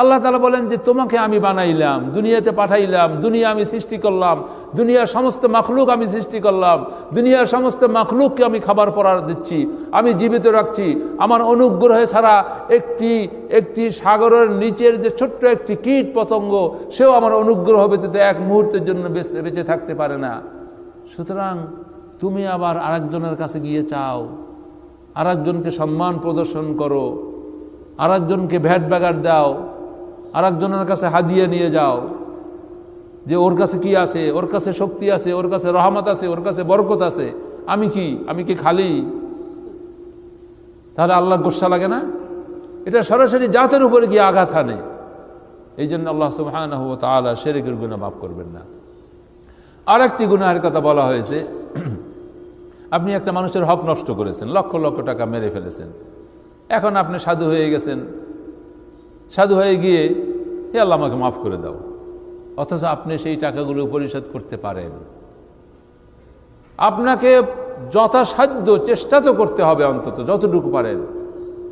C: আল্লাহ তাআলা বলেন যে তোমাকে আমি বানাইলাম, দুনিয়াতে পাঠাইলাম, দুনিয়া আমি সৃষ্টি করলাম, দুনিয়ার সমস্ত মাখলুক আমি সৃষ্টি করলাম, দুনিয়ার সমস্ত মাখলুককে আমি খাবার পরার দিচ্ছি, আমি জীবিত রাখছি। আমার অনুগ্রহে ছাড়া একটি সাগরের নিচের যে ছোট্ট একটি কীট পতঙ্গ, সেও আমার অনুগ্রহ ব্যতীত এক মুহূর্তের জন্য বেঁচে থাকতে পারে না। সুতরাং তুমি আবার আরেকজনের কাছে গিয়ে চাও, আরেকজনকে সম্মান প্রদর্শন করো, আরেকজনকে ভ্যাট ব্যাগার দাও, আরেকজনের কাছে হাদিয়া নিয়ে যাও যে ওর কাছে কি আছে, ওর কাছে শক্তি আছে, ওর কাছে রহমত আছে, ওর কাছে বরকত আছে, আমি কি খালি? তাহলে আল্লাহ গোসা লাগে না? এটা সরাসরি জাতের উপরে গিয়ে আঘাত হানে। এই জন্য আল্লাহ সুবহানাহু ওয়া তাআলা শিরকের গুনাহ মাফ করবেন না। আর একটি গুনাহের কথা বলা হয়েছে, আপনি একটা মানুষের হক নষ্ট করেছেন, লক্ষ লক্ষ টাকা মেরে ফেলেছেন, এখন আপনি সাধু হয়ে গেছেন, সাধু হয়ে গিয়ে হে আল্লাহ আমাকে মাফ করে দাও, অথচ আপনি সেই টাকাগুলো পরিশোধ করতে পারেন। আপনাকে যথাসাধ্য চেষ্টা তো করতে হবে, অন্তত যতটুকু পারেন,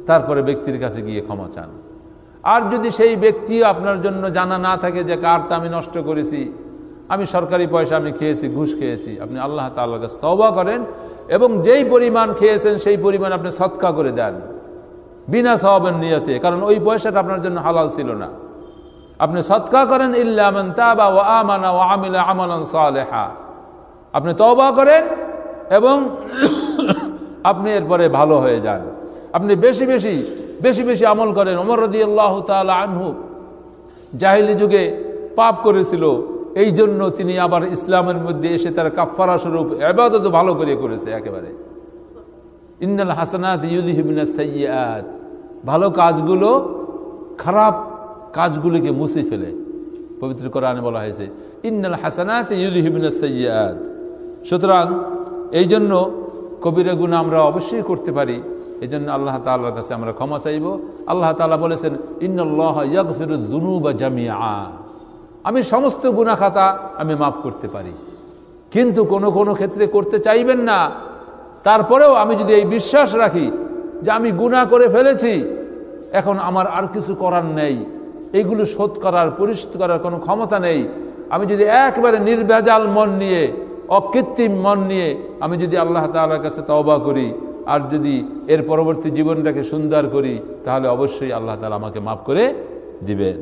C: তারপরে ব্যক্তির কাছে গিয়ে ক্ষমা চান। আর যদি সেই ব্যক্তি আপনার জন্য জানা না থাকে যে কারটা আমি নষ্ট করেছি, আমি সরকারি পয়সা আমি খেয়েছি, ঘুষ খেয়েছি, আপনি আল্লাহ তাআলার কাছে তওবা করেন এবং যেই পরিমাণ খেয়েছেন সেই পরিমাণ আপনি সদকা করে দেন বিনা সওয়াবের নিয়তে, কারণ ওই পয়সাটা আপনার জন্য হালাল ছিল না। আপনি সদকা করেন, ইল্লা মান তাবা ওয়া আমানা ওয়া আমিলা আমালান সালিহা, আপনি তওবা করেন এবং আপনি এরপরে ভালো হয়ে যান। আপনি বেশি বেশি বেশি বেশি আমল করেন। ওমর রাদিয়াল্লাহু তাআলা আনহু জাহিলি যুগে পাপ করেছিল, এই জন্য তিনি আবার ইসলামের মধ্যে এসে তার কাফারা স্বরূপ ইবাদত ভালো করে করেছে একেবারে। ইন্নাল হাসানাত ইউযহিবুনাস সাইয়্যাত, ভালো কাজগুলো খারাপ কাজগুলিকে মুছে ফেলে। পবিত্র কোরআনে বলা হয়েছে ইন্নাল হাসানাত ইউযহিবুনাস সাইয়্যাত। সুতরাং এই জন্য কবিরা গুনাহ আমরা অবশ্যই করতে পারি, এই জন্য আল্লাহ তাআলার কাছে আমরা ক্ষমা চাইব। আল্লাহ তাআলা বলেছেন ইন্নাল্লাহা ইয়াগফিরুয যুনুবা জামিআ, আমি সমস্ত গুনাহ খাতা আমি মাফ করতে পারি, কিন্তু কোনো কোনো ক্ষেত্রে করতে চাইবেন না। তারপরেও আমি যদি এই বিশ্বাস রাখি যে আমি গুনাহ করে ফেলেছি, এখন আমার আর কিছু করার নেই, এইগুলো শোধ করার পরিশোধ করার কোনো ক্ষমতা নেই, আমি যদি একবারে নির্ভেজাল মন নিয়ে অকৃত্রিম মন নিয়ে আমি যদি আল্লাহ তাআলার কাছে তওবা করি আর যদি এর পরবর্তী জীবনটাকে সুন্দর করি, তাহলে অবশ্যই আল্লাহ তাআলা আমাকে মাফ করে দিবেন।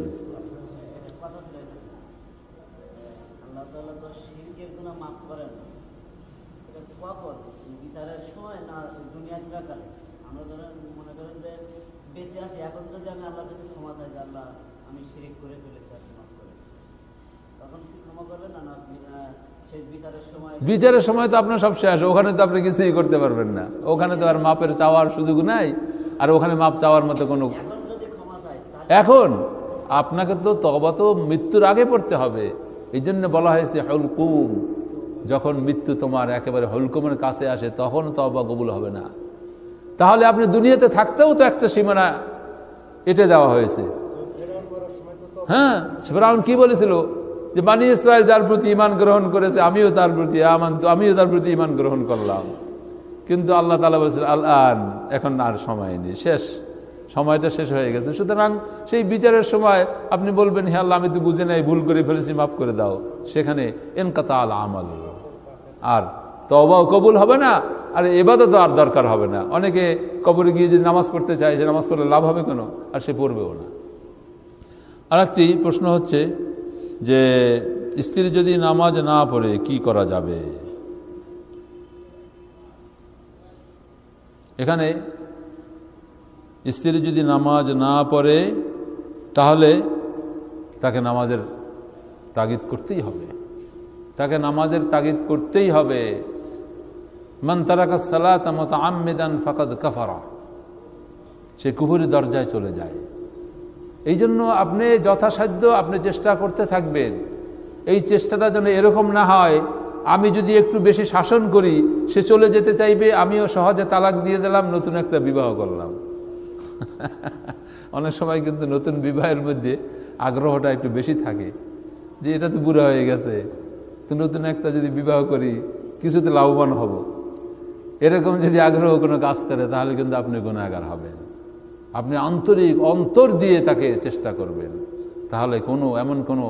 C: বিচারের সময় তো আপনার সব শেষ, ওখানে তো আপনি কিছুই করতে পারবেন না, ওখানে তো আর মাপের চাওয়ার সুযোগ নাই, আর ওখানে মাপ চাওয়ার মতো কোনো। এখন আপনাকে তো তওবা তো মৃত্যুর আগে পড়তে হবে, এই জন্য বলা হয়েছে হুলকুম, যখন মৃত্যু তোমার একেবারে হুলকুমের কাছে আসে তখন তওবা কবুল হবে না। তাহলে আপনি দুনিয়াতে থাকতেও তো একটা সীমানা এঁটে দেওয়া হয়েছে। হ্যাঁ, ফিরআউন কি বলেছিল যে বনী ইসরাইল যার প্রতি ঈমান গ্রহণ করেছে আমিও তার প্রতি ঈমান গ্রহণ করলাম, কিন্তু আল্লাহ তাআলা বলেছেন আল আন, এখন আর সময় নেই, শেষ, সময়টা শেষ হয়ে গেছে। সুতরাং সেই বিচারের সময় আপনি বলবেন হে আল্লাহ আমি তো বুঝে নাই, ভুল করে ফেলেছি, মাফ করে দাও, সেখানে ইনকাতা আল আমাল, আর তওবাও কবুল হবে না, আর ইবাদত আর দরকার হবে না। অনেকে কবরে গিয়ে যদি নামাজ পড়তে চায়, সে নামাজ পড়লে লাভ হবে কেন, আর সে পড়বেও না। আর একটি প্রশ্ন হচ্ছে যে স্ত্রী যদি নামাজ না পড়ে কি করা যাবে? এখানে স্ত্রী যদি নামাজ না পড়ে তাহলে তাকে নামাজের তাগিদ করতেই হবে, তাকে নামাজের তাগিদ করতেই হবে। মান তারাকা সালাতা মুতাআম্মিদান ফাকাদ কাফারা, সে কুফরের দরজায় চলে যায়। এই জন্য আপনি যথাসাধ্য আপনি চেষ্টা করতে থাকবেন। এই চেষ্টাটা যেন এরকম না হয় আমি যদি একটু বেশি শাসন করি সে চলে যেতে চাইবে, আমিও সহজে তালাক দিয়ে দিলাম, নতুন একটা বিবাহ করলাম। অনেক সময় কিন্তু নতুন বিবাহের মধ্যে আগ্রহটা একটু বেশি থাকে যে এটা তো বুড়া হয়ে গেছে, তো নতুন একটা যদি বিবাহ করি কিছুতে লাভবান হব, এরকম যদি আগ্রহ কোনো কাজ করে তাহলে কিন্তু আপনি গুনাহগার হবেন। আপনি আন্তরিক অন্তর দিয়ে তাকে চেষ্টা করবেন, তাহলে এমন কোনো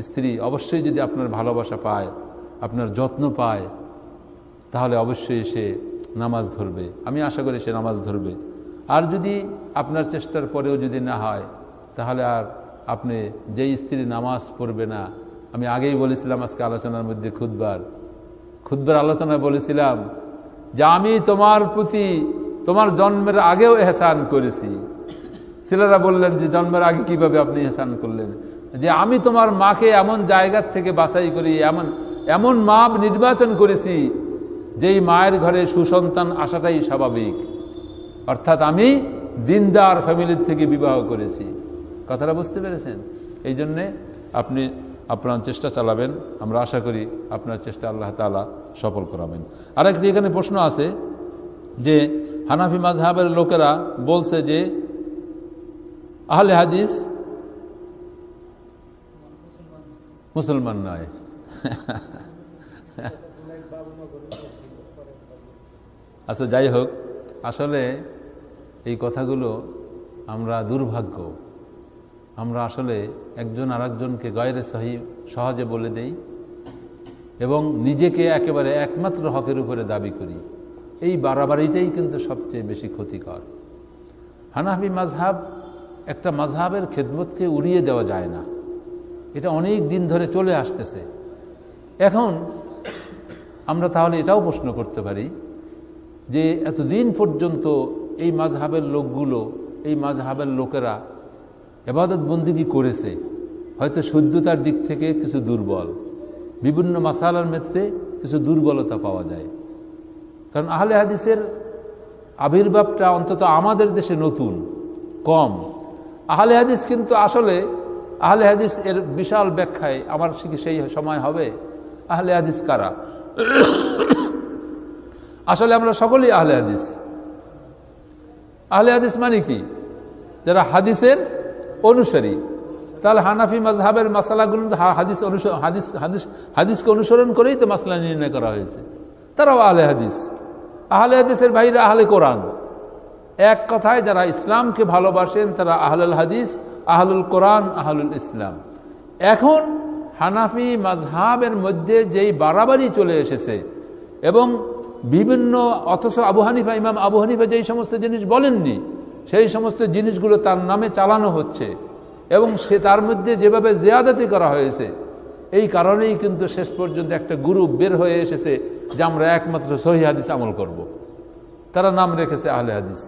C: স্ত্রী অবশ্যই যদি আপনার ভালোবাসা পায়, আপনার যত্ন পায়, তাহলে অবশ্যই সে নামাজ ধরবে। আমি আশা করি সে নামাজ ধরবে। আর যদি আপনার চেষ্টার পরেও যদি না হয়, তাহলে আর আপনি যেই স্ত্রী নামাজ পড়বে না, আমি আগেই বলেছিলাম আজকে আলোচনার মধ্যে খুতবার আলোচনায় বলেছিলাম যে আমি তোমার প্রতি তোমার জন্মের আগেও এহসান করেছি। ছেলেরা বললেন যে জন্মের আগে কিভাবে আপনি এহসান করলেন? যে আমি তোমার মাকে এমন জায়গার থেকে বাছাই করি, এমন মা নির্বাচন করেছি যেই মায়ের ঘরে সুসন্তান আসাটাই স্বাভাবিক, অর্থাৎ আমি দিনদার ফ্যামিলির থেকে বিবাহ করেছি। কথাটা বুঝতে পেরেছেন? এই জন্যে আপনি আপনারা চেষ্টা চালাবেন। আমরা আশা করি আপনার চেষ্টা আল্লাহ তাআলা সফল করাবেন। আরেকটি এখানে প্রশ্ন আছে যে হানাফি মাযহাবের লোকেরা বলছে যে আহলে হাদিস মুসলমান নয়। আচ্ছা, যাই হোক, আসলে এই কথাগুলো আমরা দুর্ভাগ্য, আমরা আসলে একজন আরেকজনকে গয়রে সহি সহজে বলে দেই এবং নিজেকে একেবারে একমাত্র হকের উপরে দাবি করি। এই বাড়াবাড়িটাই কিন্তু সবচেয়ে বেশি ক্ষতিকর। হানাফি মাযহাব একটা মাযহাবের খেদমতকে উড়িয়ে দেওয়া যায় না, এটা অনেক দিন ধরে চলে আসতেছে। এখন আমরা তাহলে এটাও প্রশ্ন করতে পারি যে এতদিন পর্যন্ত এই মাযহাবের লোকগুলো, এই মাযহাবের লোকেরা ইবাদত বন্দেগী করেছে, হয়তো শুদ্ধতার দিক থেকে কিছু দুর্বল, বিভিন্ন মাসালার মধ্যে কিছু দুর্বলতা পাওয়া যায়। কারণ আহলে হাদিসের আবির্ভাবটা অন্তত আমাদের দেশে নতুন, কম। আহলে হাদিস কিন্তু আসলে আহলে হাদিস এর বিশাল ব্যাখ্যায় আমার সেই সময় হবে আহলে হাদিস কারা। আসলে আমরা সকলেই আহলে হাদিস। আহলে হাদিস মানে কি? যারা হাদিসের অনুসারী। তাহলে হানাফি মাযহাবের মাসালাগুলো হাদিসকে অনুসরণ করেই তো মাসলা নির্ণয় করা হয়েছে, তারাও আহলে হাদিস। আহলে হাদিসের বাইরে আহলে কোরআন। এক কথায় যারা ইসলামকে ভালোবাসেন তারা আহলুল হাদিস, আহলুল কোরআন, আহলুল ইসলাম। এখন হানাফি মাযহাবের মধ্যে যেই বাড়াবাড়ি চলে এসেছে এবং বিভিন্ন, অথচ ইমাম আবু হানিফা যেই সমস্ত জিনিস বলেননি সেই সমস্ত জিনিসগুলো তার নামে চালানো হচ্ছে এবং সে তার মধ্যে যেভাবে জিয়াদতি করা হয়েছে, এই কারণেই কিন্তু শেষ পর্যন্ত একটা গ্রুপ বের হয়ে এসেছে যে আমরা একমাত্র সহিহ হাদিস আমল করব। তারা নাম রেখেছে আহলে হাদিস।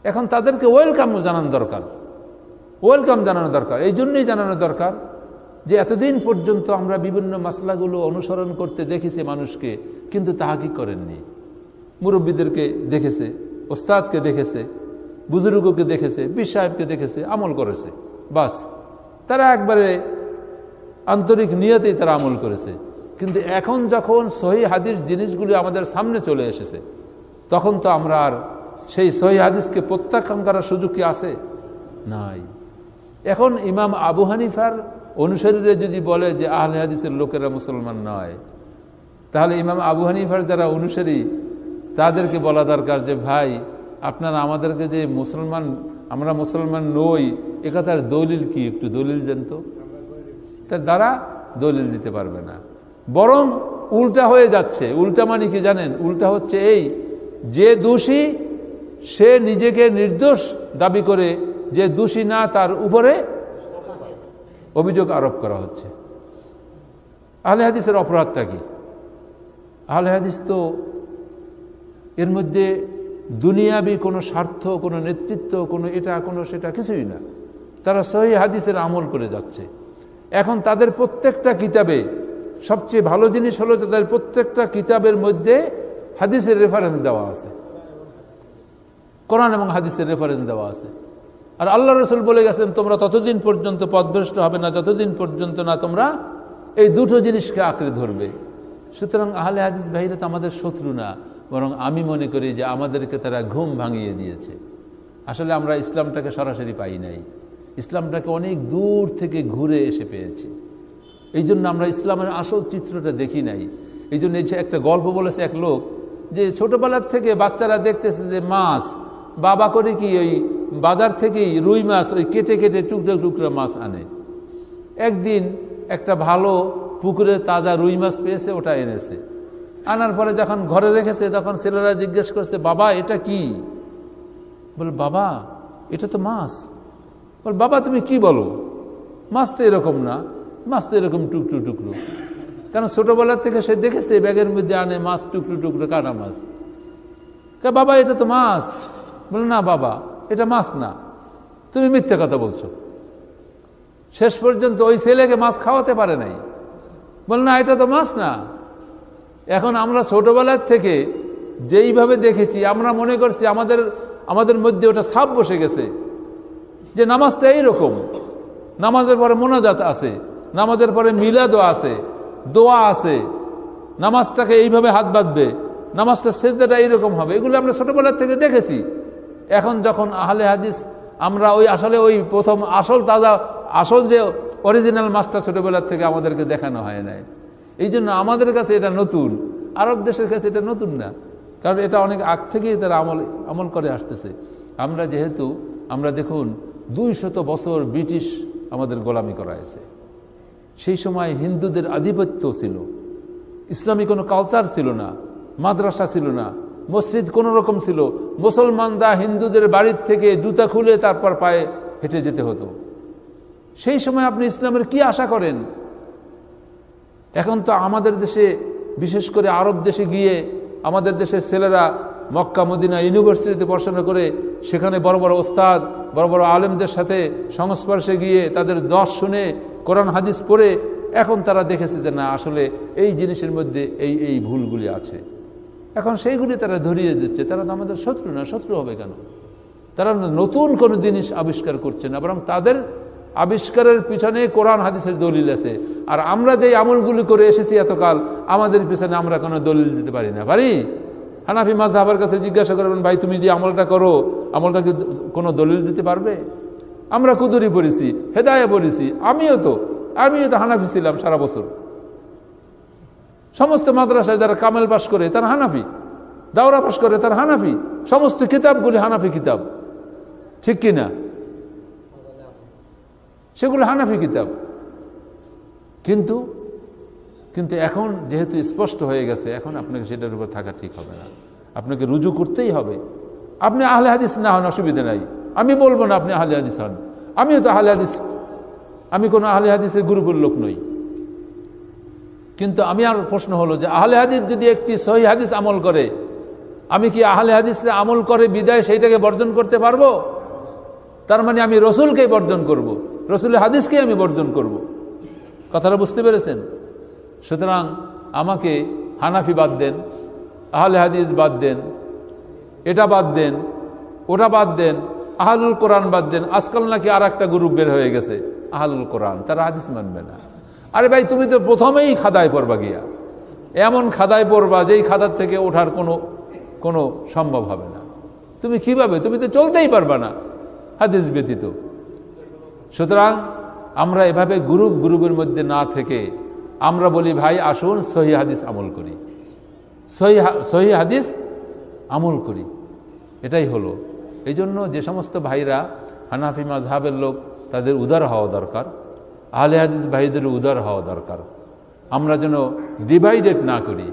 C: এখন তাদেরকে ওয়েলকাম জানানো দরকার, ওয়েলকাম জানানো দরকার। এই জন্যই জানানো দরকার যে এতদিন পর্যন্ত আমরা বিভিন্ন মাসলাগুলো অনুসরণ করতে দেখেছি মানুষকে, কিন্তু তাহাকিক করেননি। মুরব্বীদেরকে দেখেছে, ওস্তাদকে দেখেছে, বুজুর্গকে দেখেছে, পীর সাহেবকে দেখেছে, আমল করেছে, বাস। তারা একবারে আন্তরিক নিয়তেই তারা আমল করেছে। কিন্তু এখন যখন সহিহ হাদিস জিনিসগুলি আমাদের সামনে চলে এসেছে, তখন তো আমরা আর সেই সহিহ হাদিসকে প্রত্যাখ্যান করার সুযোগ কি আছে? নাই। এখন ইমাম আবু হানিফার অনুসারীরা যদি বলে যে আহলে হাদিসের লোকেরা মুসলমান নয়, তাহলে ইমাম আবু হানিফার যারা অনুসারী তাদেরকে বলা দরকার যে ভাই, আপনারা আমাদেরকে যে মুসলমান, আমরা মুসলমান নই, একথার দলিল কি? একটু দলিল দেন তো। তার দ্বারা দলিল দিতে পারবে না, বরং উল্টা হয়ে যাচ্ছে। উল্টা মানে কি জানেন? উল্টা হচ্ছে এই যে দোষী সে নিজেকে নির্দোষ দাবি করে, যে দোষী না তার উপরে অভিযোগ আরোপ করা হচ্ছে। আহলে হাদিসের অপরাধটা কি? আহলে হাদিস তো এর মধ্যে দুনিয়াবি কোনো স্বার্থ, কোনো নেতৃত্ব, কোনো এটা কোনো সেটা কিছুই না। তারা সহিহ হাদিসের আমল করে যাচ্ছে। এখন তাদের প্রত্যেকটা কিতাবে সবচেয়ে ভালো জিনিস হলো তাদের প্রত্যেকটা কিতাবের মধ্যে হাদিসের রেফারেন্স দেওয়া আছে, কোরআন এবং হাদিসের রেফারেন্স দেওয়া আছে। আর আল্লাহ রাসূল বলে গেছেন, তোমরা ততদিন পর্যন্ত পথভ্রষ্ট হবে না যতদিন পর্যন্ত না তোমরা এই দুটো জিনিসকে আঁকড়ে ধরবে। সুতরাং আহলে হাদিস ভাইরা তো আমাদের শত্রু না, বরং আমি মনে করি যে আমাদেরকে তারা ঘুম ভাঙিয়ে দিয়েছে। আসলে আমরা ইসলামটাকে সরাসরি পাই নাই, ইসলামটাকে অনেক দূর থেকে ঘুরে এসে পেয়েছি। এই জন্য আমরা ইসলামের আসল চিত্রটা দেখি নাই। এই জন্য একটা গল্প বলেছে এক লোক, যে ছোটবেলার থেকে বাচ্চারা দেখতেছে যে মাছ, বাবা করে কি ওই বাজার থেকেই রুই মাছ ওই কেটে কেটে টুকরো টুকরো মাছ আনে। একদিন একটা ভালো পুকুরে তাজা রুই মাছ পেয়েছে, ওটা এনেছে। আনার পরে যখন ঘরে রেখেছে তখন ছেলেরা জিজ্ঞেস করছে, বাবা এটা কি? বলে, বাবা এটা তো মাছ। বল, বাবা তুমি কি বলো? মাছ তো এরকম না, মাছ তো এরকম টুকরো টুকরো। কারণ ছোটবেলার থেকে সে দেখেছে ব্যাগের মধ্যে আনে মাছ, টুকরো টুকরো কাটা মাছ। বাবা এটা তো মাছ। বলে, না বাবা এটা মাছ না, তুমি মিথ্যে কথা বলছো। শেষ পর্যন্ত ওই ছেলেকে মাছ খাওয়াতে পারে নাই। বলে, না এটা তো মাছ না। এখন আমরা ছোটবেলার থেকে যেইভাবে দেখেছি আমরা মনে করছি আমাদের মধ্যে ওটা ছাপ বসে গেছে যে নামাজটা এইরকম, নামাজের পরে মোনাজাত আছে, নামাজের পরে মিলাদও আছে, দোয়া আছে, নামাজটাকে এইভাবে হাত বাঁধবে, নামাজটা সেজদাটা এইরকম হবে, এগুলো আমরা ছোটবেলার থেকে দেখেছি। এখন যখন আহলে হাদিস আমরা আসলে প্রথম আসল যে অরিজিনাল মাছটা ছোটবেলার থেকে আমাদেরকে দেখানো হয় নাই, এই জন্য আমাদের কাছে এটা নতুন, আরব দেশের কাছে এটা নতুন না, কারণ এটা অনেক আগ থেকেই তারা আমল করে আসতেছে। আমরা দেখুন 200 বছর ব্রিটিশ আমাদের গোলামি করাইছে। সেই সময় হিন্দুদের আধিপত্য ছিল, ইসলামী কোনো কালচার ছিল না, মাদ্রাসা ছিল না, মসজিদ কোন রকম ছিল, মুসলমানরা হিন্দুদের বাড়ির থেকে জুতা খুলে তারপর পায়ে হেঁটে যেতে হতো। সেই সময় আপনি ইসলামের কি আশা করেন? এখন তো আমাদের দেশে, বিশেষ করে আরব দেশে গিয়ে আমাদের দেশের ছেলেরা মক্কা মদিনা ইউনিভার্সিটিতে পড়াশোনা করে সেখানে বড় বড় ওস্তাদ, বড় বড় আলেমদের সাথে সংস্পর্শে গিয়ে তাদের দশ শুনে কোরআন হাদিস পড়ে এখন তারা দেখেছে যে না, আসলে এই জিনিসের মধ্যে এই ভুলগুলি আছে। এখন সেইগুলি তারা ধরিয়ে দিচ্ছে। তারা তো আমাদের শত্রু না, শত্রু হবে কেন? তারা নতুন কোনো জিনিস আবিষ্কার করছে না, বরং তাদের আবিষ্কারের পিছনে কোরআন হাদিসের দলিল আছে। আর আমরা যে আমলগুলি করে এসেছি এতকাল, আমাদের পিছনে আমরা কোনো দলিল দিতে পারি না। পারি? হানাফি মাযহাবের কাছে জিজ্ঞাসা করবেন, ভাই তুমি যে আমলটা করো, আমলটা কি কোনো দলিল দিতে পারবে? আমরা কুদুরি পড়েছি, হেদায়া পড়েছি, আমিও তো হানাফি ছিলাম সারা বছর। সমস্ত মাদ্রাসায় যারা কামেল পাশ করে তারা হানাফি, দাওরা পাশ করে তারা হানাফি, সমস্ত কিতাবগুলি হানাফি কিতাব, ঠিক কিনা? সেগুলো হানাফি কিতাব। কিন্তু এখন যেহেতু স্পষ্ট হয়ে গেছে, এখন আপনাকে সেটার উপর থাকা ঠিক হবে না, আপনাকে রুজু করতেই হবে। আপনি আহলে হাদিস না হন, অসুবিধা নাই, আমি বলবো না আপনি আহলে হাদিস হন, আমিও তো আহলে হাদিস, আমি কোনো আহলে হাদিসের গ্রুপের লোক নই। কিন্তু আমি আর প্রশ্ন হলো যে আহলে হাদিস যদি একটি সহিহ হাদিস আমল করে, আমি কি আহলে হাদিসরা আমল করে বিদায় সেইটাকে বর্জন করতে পারবো? তার মানে আমি রসুলকেই বর্জন করব, রসুলের হাদিসকে আমি বর্জন করব। কথাটা বুঝতে পেরেছেন? সুতরাং আমাকে হানাফি বাদ দেন, আহলে হাদিস বাদ দেন, এটা বাদ দেন, ওটা বাদ দেন, আহলুল কোরআন বাদ দেন। আজকাল নাকি আর একটা গ্রুপ বের হয়ে গেছে আহলুল কোরআন, তারা হাদিস মানবে না। আরে ভাই, তুমি তো প্রথমেই খাদায় পড়বা গিয়া, এমন খাদায় পড়বা যেই খাদার থেকে ওঠার কোনো সম্ভব হবে না। তুমি কিভাবে? তুমি তো চলতেই পারবা না হাদিস ব্যতীত। সুতরাং আমরা এভাবে গ্রুপের মধ্যে না থেকে আমরা বলি, ভাই আসুন সহিহ হাদিস আমল করি, সহিহ হাদিস আমল করি, এটাই হলো। এই জন্য যে সমস্ত ভাইরা হানাফি মাযহাবের লোক, তাদের উদার হওয়া দরকার, আহলে হাদিস ভাইদের উদার হওয়া দরকার। আমরা যেন ডিভাইডেড না করি।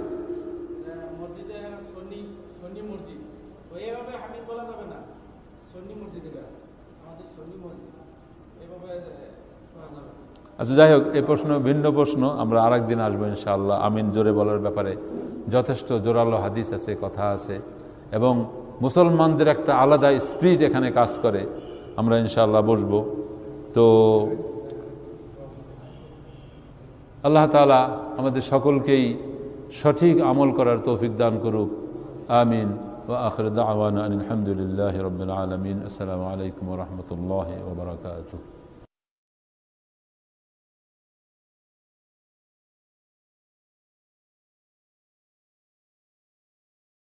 C: আচ্ছা, যাই হোক, এই প্রশ্ন ভিন্ন প্রশ্ন, আমরা আর একদিন আসবো ইনশাআল্লাহ। আমিন জোরে বলার ব্যাপারে যথেষ্ট জোরালো হাদিস আছে, কথা আছে, এবং মুসলমানদের একটা আলাদা স্পিরিট এখানে কাজ করে। আমরা ইনশাআল্লাহ বসবো। তো আল্লাহ তাআলা আমাদের সকলকেই সঠিক আমল করার তৌফিক দান করুক। আমিন। ওয়া আখিরু দাওয়ানা আলহামদুলিল্লাহি রাব্বিল আলামিন। আসসালামু আলাইকুম ওয়া রাহমাতুল্লাহি ওয়া বারাকাতুহু।